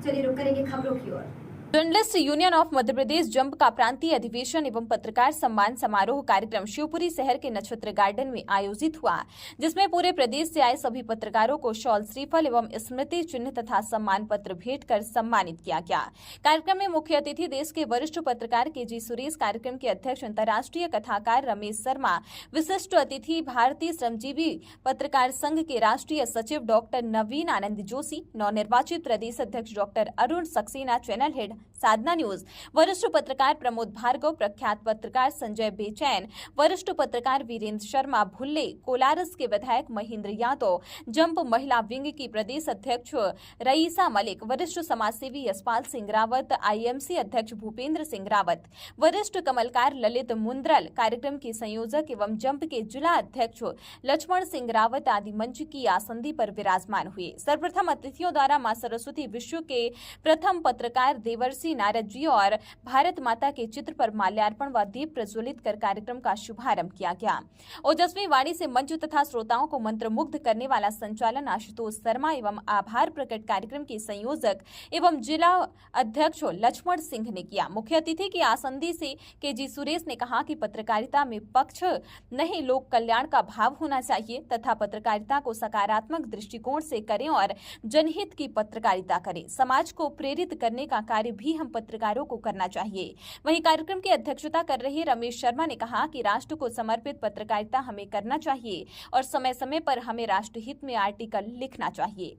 चलिए रुक करेंगे खबरों की ओर। Journalist union of Madhya Pradesh JUMP का प्रांतीय अधिवेशन एवं पत्रकार सम्मान समारोह कार्यक्रम शिवपुरी शहर के नक्षत्र गार्डन में आयोजित हुआ, जिसमें पूरे प्रदेश से आए सभी पत्रकारों को शॉल, श्रीफल एवं स्मृति चिन्ह तथा सम्मान पत्र भेंट कर सम्मानित किया गया। कार्यक्रम में मुख्य अतिथि देश के वरिष्ठ पत्रकार के.जी. सुरेश, कार्यक्रम के अध्यक्ष अंतर्राष्ट्रीय कथाकार रमेश शर्मा, विशिष्ट अतिथि भारतीय श्रमजीवी पत्रकार संघ के राष्ट्रीय सचिव डॉक्टर नवीन आनंद जोशी, नवनिर्वाचित प्रदेश अध्यक्ष doctor Arun Saxena, channel head Sadhna news, वरिष्ठ पत्रकार प्रमोद भार्गव, प्रख्यात पत्रकार संजय बेचैन, वरिष्ठ पत्रकार वीरेंद्र शर्मा भुल्ले, कोलारस के विधायक महेंद्र यादव, जंप महिला विंग की प्रदेश अध्यक्ष रईसा मलिक, वरिष्ठ समाजसेवी यशपाल सिंह रावत, आईएमसी अध्यक्ष भूपेंद्र सिंह रावत, वरिष्ठ कमलकार ललित मुंद्रल, कार्यक्रम के संयोजक एवं जंप के जिला अध्यक्ष लक्ष्मण सिंह रावत आदि मंच की आसंदी पर विराजमान हुए। सर्वप्रथम अतिथियों द्वारा मां सरस्वती विश्व के प्रथम पत्रकार देवर्षि नारद जी और भारत माता के चित्र पर माल्यार्पण व दीप प्रज्वलित कर कार्यक्रम का शुभारंभ किया गया। ओजस्वी वाणी से मंच तथा श्रोताओं को मंत्रमुग्ध करने वाला संचालन आशुतोष शर्मा एवं आभार प्रकट कार्यक्रम के संयोजक एवं जिला अध्यक्ष लक्ष्मण सिंह ने किया। मुख्य अतिथि की आसंदी से के.जी. सुरेश ने कहा कि पत्रकारिता में पक्ष नहीं, लोक कल्याण का भाव होना चाहिए तथा पत्रकारिता को सकारात्मक दृष्टिकोण से करें और जनहित की पत्रकारिता करें। समाज को प्रेरित करने का कार्य भी हम पत्रकारों को करना चाहिए। वहीं कार्यक्रम की अध्यक्षता कर रहे रमेश शर्मा ने कहा कि राष्ट्र को समर्पित पत्रकारिता हमें करना चाहिए और समय समय पर हमें राष्ट्रहित में आर्टिकल लिखना चाहिए।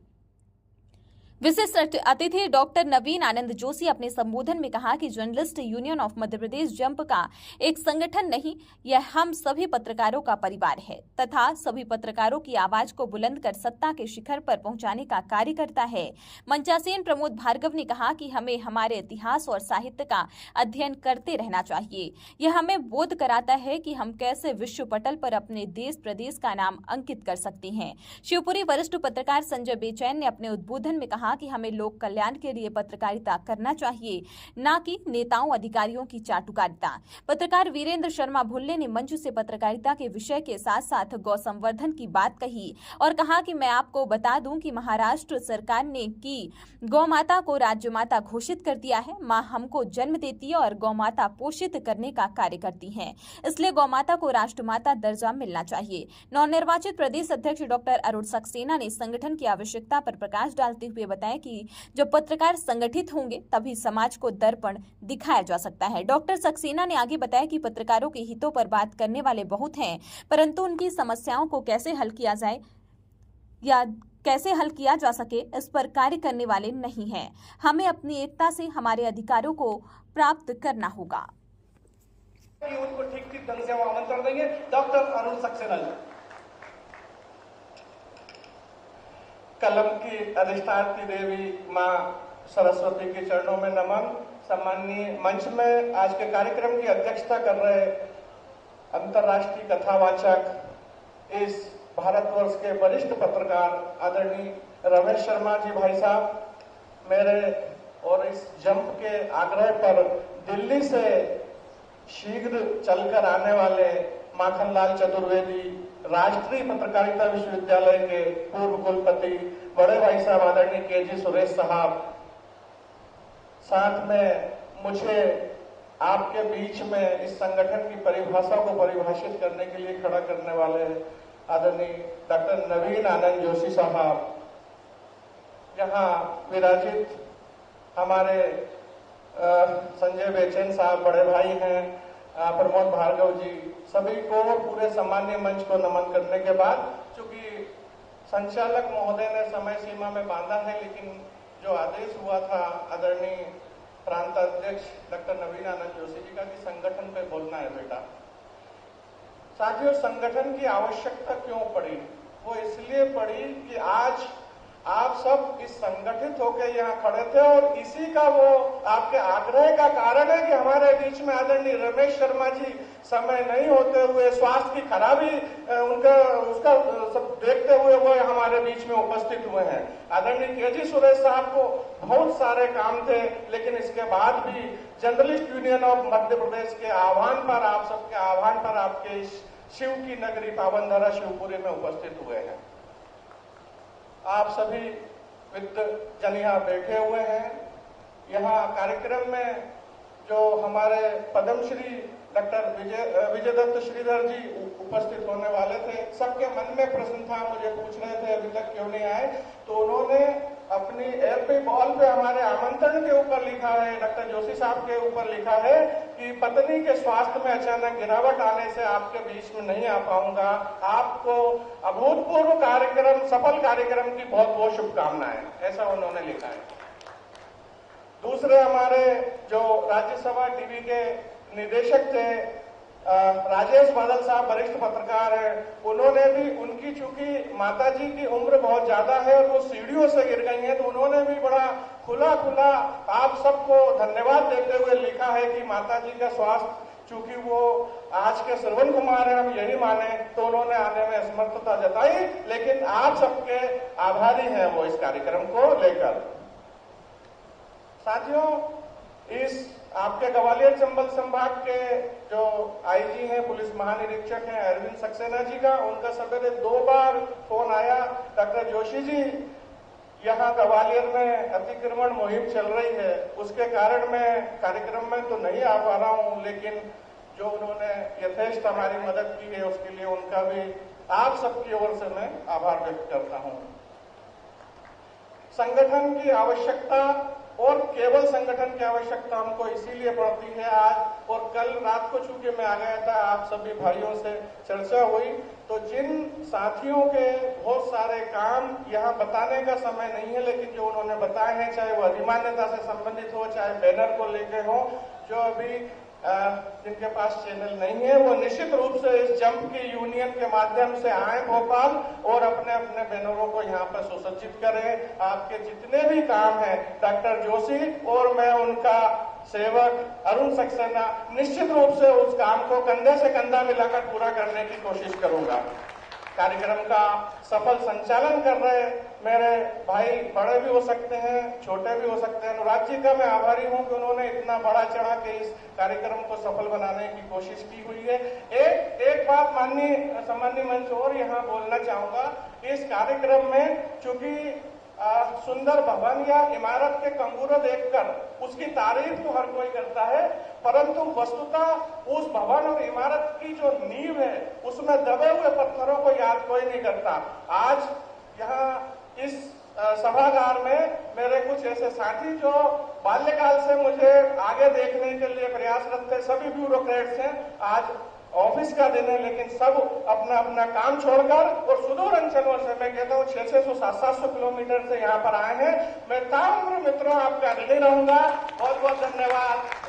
विशिष्ट अतिथि डॉक्टर नवीन आनंद जोशी अपने संबोधन में कहा कि journalist union of Madhya Pradesh JUMP का एक संगठन नहीं, यह हम सभी पत्रकारों का परिवार है तथा सभी पत्रकारों की आवाज को बुलंद कर सत्ता के शिखर पर पहुंचाने का कार्य करता है। मंचासीन प्रमोद भार्गव ने कहा कि हमें हमारे इतिहास और साहित्य का अध्ययन करते रहना चाहिए। यह हमें बोध कराता है कि हम कैसे विश्व पटल पर अपने देश प्रदेश का नाम अंकित कर सकते हैं। शिवपुरी वरिष्ठ पत्रकार संजय बेचैन ने अपने उद्बोधन में कहा कि हमें लोक कल्याण के लिए पत्रकारिता करना चाहिए, न कि नेताओं अधिकारियों की चाटुकारिता। पत्रकार वीरेंद्र शर्मा भुल्ले ने मंच से पत्रकारिता के विषय के साथ साथ गौ संवर्धन की बात कही और कहा कि मैं आपको बता दूं कि महाराष्ट्र सरकार ने की गौ माता को राज्य माता घोषित कर दिया है। माँ हमको जन्म देती है और गौ माता पोषित करने का कार्य करती है, इसलिए गौ माता को राष्ट्रमाता दर्जा मिलना चाहिए। नवनिर्वाचित प्रदेश अध्यक्ष डॉक्टर अरुण सक्सेना ने संगठन की आवश्यकता पर प्रकाश डालते हुए बताया कि जब पत्रकार संगठित होंगे तभी समाज को दर्पण दिखाया जा सकता है। डॉक्टर सक्सेना ने आगे बताया कि पत्रकारों के हितों पर बात करने वाले बहुत हैं, परंतु उनकी समस्याओं को कैसे हल किया जाए या कैसे हल किया जा सके, इस पर कार्य करने वाले नहीं हैं। हमें अपनी एकता से हमारे अधिकारों को प्राप्त करना होगा। उनको ठीक ढंग से आमंत्रण देंगे डॉक्टर अरुण सक्सेना। कलम की अधिष्ठात्री देवी मां सरस्वती के चरणों में नमन। सम्माननीय मंच में आज के कार्यक्रम की अध्यक्षता कर रहे अंतर्राष्ट्रीय कथावाचक, इस भारतवर्ष के वरिष्ठ पत्रकार आदरणीय रमेश शर्मा जी भाई साहब, मेरे और इस जंप के आग्रह पर दिल्ली से शीघ्र चलकर आने वाले माखनलाल चतुर्वेदी, राष्ट्रीय पत्रकारिता विश्वविद्यालय के पूर्व कुलपति बड़े भाई साहब आदरणीय के.जी. सुरेश साहब, साथ में मुझे आपके बीच में इस संगठन की परिभाषा को परिभाषित करने के लिए खड़ा करने वाले आदरणीय डॉक्टर नवीन आनंद जोशी साहब, यहाँ विराजित हमारे संजय बेचैन साहब बड़े भाई हैं, प्रमोद भार्गव जी, सभी को पूरे सम्मान्य मंच को नमन करने के बाद, चूंकि संचालक महोदय ने समय सीमा में बांधा है, लेकिन जो आदेश हुआ था आदरणीय प्रांत अध्यक्ष डॉक्टर नवीन आनंद जोशी जी का कि संगठन पे बोलना है बेटा। साथियों, संगठन की आवश्यकता क्यों पड़ी? वो इसलिए पड़ी कि आज आप सब इस संगठित होकर यहाँ खड़े थे और इसी का वो आपके आग्रह का कारण है कि हमारे बीच में आदरणीय रमेश शर्मा जी समय नहीं होते हुए, स्वास्थ्य की खराबी उसका सब देखते हुए वो हमारे बीच में उपस्थित हुए हैं। आदरणीय के.जी. सुरेश साहब को बहुत सारे काम थे, लेकिन इसके बाद भी जर्नलिस्ट यूनियन ऑफ मध्य प्रदेश के आह्वान पर, आप सबके आह्वान पर आपके शिव की नगरी पावनधारा शिवपुरी में उपस्थित हुए हैं। आप सभी विद्वजन यहाँ बैठे हुए हैं। यहाँ कार्यक्रम में जो हमारे पद्मश्री डॉक्टर विजय दत्त श्रीधर जी उपस्थित होने वाले थे। सबके मन में प्रश्न था, मुझे पूछ रहे थे अभी तक क्यों नहीं आए, तो उन्होंने अपनी एयरपी बॉल पे हमारे आमंत्रण के ऊपर लिखा है, डॉक्टर जोशी साहब के ऊपर लिखा है कि पत्नी के स्वास्थ्य में अचानक गिरावट आने से आपके बीच में नहीं आ पाऊंगा। आपको अभूतपूर्व कार्यक्रम, सफल कार्यक्रम की बहुत बहुत शुभकामनाएं, ऐसा उन्होंने लिखा है। दूसरे हमारे जो राज्यसभा टीवी के निदेशक थे राजेश बादल साहब, वरिष्ठ पत्रकार हैं, उन्होंने भी, उनकी चूंकि माताजी की उम्र बहुत ज्यादा है और वो सीढ़ियों से गिर गई हैं, तो उन्होंने भी बड़ा खुला आप सबको धन्यवाद देते हुए लिखा है कि माताजी का स्वास्थ्य, चूंकि वो आज के श्रवण कुमार है, हम यही माने, तो उन्होंने आने में असमर्थता जताई, लेकिन आप सबके आभारी हैं वो इस कार्यक्रम को लेकर। साथियों, इस आपके ग्वालियर चंबल संभाग के जो आईजी हैं, पुलिस महानिरीक्षक हैं अरविंद सक्सेना जी का, उनका सवेरे 2 बार फोन आया, डॉक्टर जोशी जी यहाँ ग्वालियर में अतिक्रमण मुहिम चल रही है, उसके कारण मैं कार्यक्रम में तो नहीं आ पा रहा हूँ, लेकिन जो उन्होंने यथेष्ट हमारी मदद की है उसके लिए उनका भी आप सबकी ओर से मैं आभार व्यक्त करता हूँ। संगठन की आवश्यकता, और केवल संगठन की आवश्यकता हमको इसीलिए पड़ती है आज और कल रात को, चूंकि मैं आ गया था, आप सभी भाइयों से चर्चा हुई, तो जिन साथियों के बहुत सारे काम यहाँ बताने का समय नहीं है, लेकिन जो उन्होंने बताए हैं, चाहे वो अधिमान्यता से संबंधित हो, चाहे बैनर को लेके हो, जो अभी जिनके पास चैनल नहीं है, वो निश्चित रूप से इस जंप की यूनियन के माध्यम से आए भोपाल और अपने अपने बैनरों को यहाँ पर सुसज्जित करें। आपके जितने भी काम हैं, डॉक्टर जोशी और मैं उनका सेवक अरुण सक्सेना निश्चित रूप से उस काम को कंधे से कंधा मिलाकर पूरा करने की कोशिश करूंगा। कार्यक्रम का सफल संचालन कर रहे मेरे भाई, बड़े भी हो सकते हैं, छोटे भी हो सकते हैं, अनुराग जी का मैं आभारी हूं कि उन्होंने इतना बड़ा चढ़ा के इस कार्यक्रम को सफल बनाने की कोशिश की हुई है। एक बात माननीय सम्माननीय मंच और यहाँ बोलना चाहूंगा, इस कार्यक्रम में चूंकि सुंदर भवन या इमारत के कंगूरे देखकर उसकी तारीफ तो हर कोई करता है, परंतु वस्तुतः उस भवन और इमारत की जो नींव है उसमें दबे हुए पत्थरों को याद कोई नहीं करता। आज यहाँ इस सभागार में मेरे कुछ ऐसे साथी जो बाल्यकाल से मुझे आगे देखने के लिए प्रयासरत थे, सभी ब्यूरोक्रेट्स हैं। आज ऑफिस का दिन है, लेकिन सब अपना अपना काम छोड़कर और सुदूर अंचलों से, मैं कहता हूँ 600 700 किलोमीटर से यहाँ पर आए हैं। मैं ताउम्र मित्रों आपका ऋणी रहूंगा। बहुत बहुत धन्यवाद।